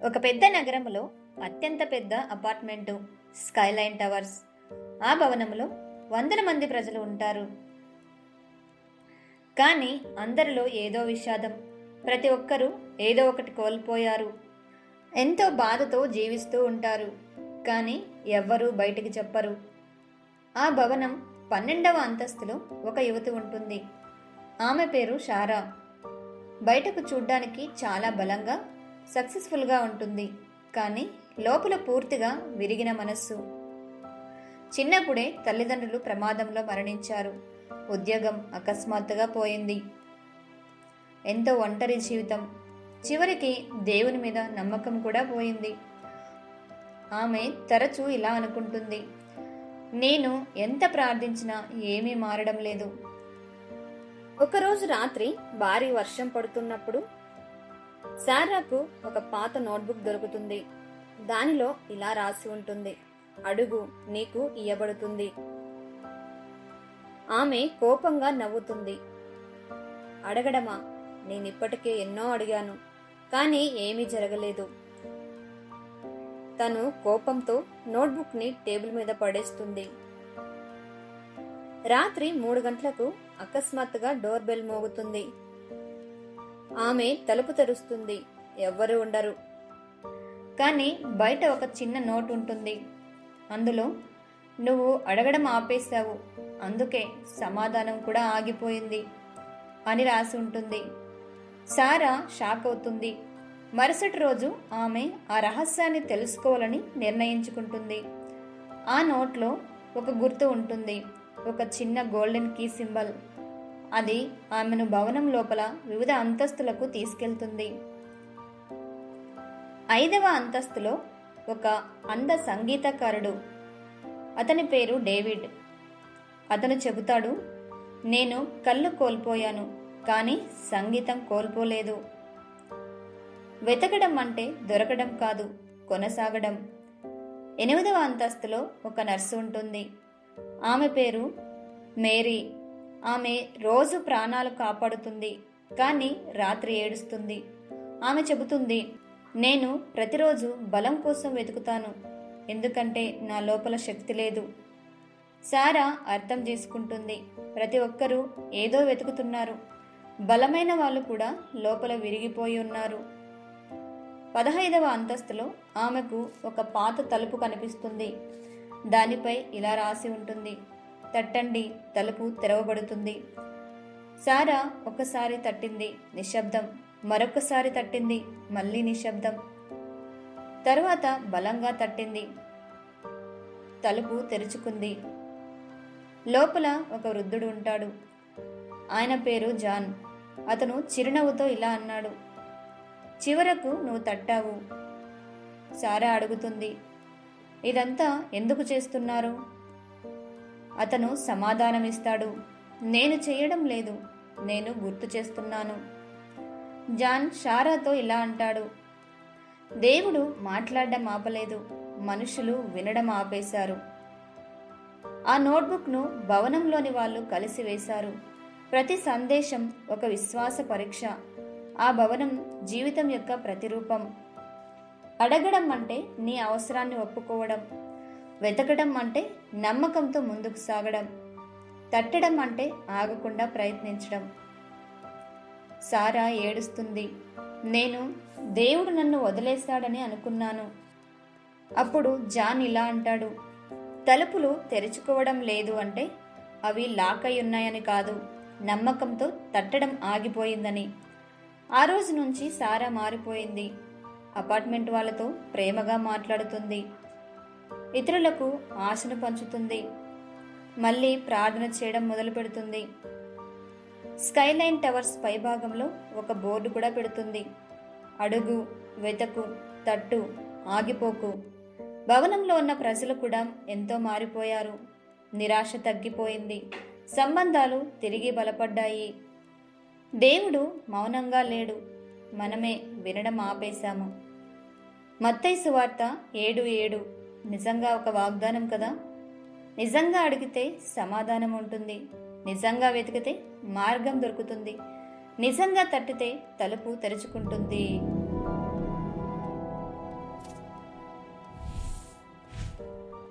ఒక పెద్ద నగరంలో అత్యంత పెద్ద అపార్ట్మెంటు స్కైలైన్ టవర్స్. ఆ భవనంలో వందల మంది ప్రజలు ఉంటారు. కానీ అందరిలో ఏదో విషాదం. ప్రతి ఒక్కరూ ఏదో ఒకటి కోల్పోయారు. ఎంతో బాధతో జీవిస్తూ ఉంటారు. కానీ ఎవ్వరూ బయటికి చెప్పరు. ఆ భవనం 12వ అంతస్తులో ఒక యువతి ఉంటుంది. ఆమె పేరు షారా. బయటకు చూడ్డానికి చాలా బలంగా, సక్సెస్ఫుల్గా ఉంటుంది. కానీ లోపల పూర్తిగా విరిగిన మనస్సు. చిన్నప్పుడే తల్లిదండ్రులు ప్రమాదంలో మరణించారు. ఉద్యోగం అకస్మాత్తుగా పోయింది. ఎంతో ఒంటరి జీవితం. చివరికి దేవుని మీద నమ్మకం కూడా పోయింది. ఆమె తరచూ ఇలా అనుకుంటుంది, నేను ఎంత ప్రార్థించినా ఏమీ మారడం లేదు. ఒకరోజు రాత్రి భారీ వర్షం పడుతున్నప్పుడు సారాకు ఒక పాత నోట్బుక్ దొరుకుతుంది. దానిలో ఇలా రాసి ఉంటుంది, అడుగు నీకు ఇయ్యబడుతుంది. ఆమె కోపంగా నవ్వుతుంది. అడగడమా? నేనిప్పటికే ఎన్నో అడిగాను, కానీ ఏమీ జరగలేదు. తను కోపంతో నోట్బుక్ ని టేబుల్ మీద పడేస్తుంది. రాత్రి 3 గంటలకు అకస్మాత్తుగా డోర్ బెల్ మోగుతుంది. ఆమె తలుపు తెరుస్తుంది. ఎవ్వరూ ఉండరు. కానీ బయట ఒక చిన్న నోట్ ఉంటుంది. అందులో, నువ్వు అడగడం ఆపేశావు, అందుకే సమాధానం కూడా ఆగిపోయింది అని రాసి ఉంటుంది. సారా షాక్ అవుతుంది. మరుసటి రోజు ఆమె ఆ రహస్యాన్ని తెలుసుకోవాలని నిర్ణయించుకుంటుంది. ఆ నోట్లో ఒక గుర్తు ఉంటుంది, ఒక చిన్న గోల్డెన్ కీ సింబల్. అది ఆమెను భవనం లోపల వివిధ అంతస్తులకు తీసుకెళ్తుంది. 5వ అంతస్తులో ఒక అంద సంగీతకారుడు. అతని పేరు డేవిడ్. అతను చెబుతాడు, నేను కళ్ళు కోల్పోయాను, కానీ సంగీతం కోల్పోలేదు. వెతకడం అంటే దొరకడం కాదు, కొనసాగడం. 8వ అంతస్తులో ఒక నర్సు ఉంటుంది. ఆమె పేరు మేరీ. ఆమె రోజు ప్రాణాలు కాపాడుతుంది, కానీ రాత్రి ఏడుస్తుంది. ఆమె చెబుతుంది, నేను ప్రతిరోజు బలం కోసం వెతుకుతాను, ఎందుకంటే నా లోపల శక్తి లేదు. సారా అర్థం చేసుకుంటుంది, ప్రతి ఒక్కరూ ఏదో వెతుకుతున్నారు. బలమైన వాళ్ళు కూడా లోపల విరిగిపోయి ఉన్నారు. 15వ అంతస్తులో ఆమెకు ఒక పాత తలుపు కనిపిస్తుంది. దానిపై ఇలా రాసి ఉంటుంది, తట్టండి, తలుపు తెరవబడుతుంది. సారా ఒకసారి తట్టింది, నిశ్శబ్దం. మరొకసారి తట్టింది, మళ్ళీ నిశ్శబ్దం. తరువాత బలంగా తట్టింది. తలుపు తెరుచుకుంది. లోపల ఒక వృద్ధుడు ఉంటాడు. ఆయన పేరు జాన్. అతను చిరునవ్వుతో ఇలా అన్నాడు, చివరకు నువ్వు తట్టావు. సారా అడుగుతుంది, ఇదంతా ఎందుకు చేస్తున్నారు? అతను సమాధానమిస్తాడు, నేను చేయడం లేదు, నేను గుర్తు చేస్తున్నాను. జాన్ షారాతో ఇలా అంటాడు, దేవుడు మాట్లాడడం ఆపలేదు, మనుషులు వినడం ఆపేశారు. ఆ నోట్బుక్ను భవనంలోని వాళ్ళు కలిసి వేశారు. ప్రతి సందేశం ఒక విశ్వాస పరీక్ష. ఆ భవనం జీవితం యొక్క ప్రతిరూపం. అడగడం అంటే నీ అవసరాన్ని ఒప్పుకోవడం. వెతకడం అంటే నమ్మకంతో ముందుకు సాగడం. తట్టడం అంటే ఆగకుండా ప్రయత్నించడం. సారా ఏడుస్తుంది, నేను దేవుడు నన్ను వదిలేశాడని అనుకున్నాను. అప్పుడు జాన్ ఇలా అంటాడు, తలుపులు తెరుచుకోవడం లేదు అంటే అవి లాక్ అయి ఉన్నాయని కాదు, నమ్మకంతో తట్టడం ఆగిపోయిందని. ఆ రోజు నుంచి సారా మారిపోయింది. అపార్ట్మెంట్ వాళ్ళతో ప్రేమగా మాట్లాడుతుంది. ఇతరులకు ఆశను పంచుతుంది. మళ్ళీ ప్రార్థన చేయడం మొదలు పెడుతుంది. స్కైలైన్ టవర్స్ పైభాగంలో ఒక బోర్డు కూడా పెడుతుంది, అడుగు, వెతకు, తట్టు, ఆగిపోకు. భవనంలో ఉన్న ప్రజలు కూడా ఎంతో మారిపోయారు. నిరాశ తగ్గిపోయింది. సంబంధాలు తిరిగి బలపడ్డాయి. దేవుడు మౌనంగా లేడు, మనమే వినడం ఆపేశాము. మత్తయి సువార్త 7:7 నిజంగా ఒక వాగ్దానం కదా. నిజంగా అడిగితే సమాధానం ఉంటుంది. నిజంగా వెతికితే మార్గం దొరుకుతుంది. నిజంగా తట్టితే తలుపు తెరుచుకుంటుంది.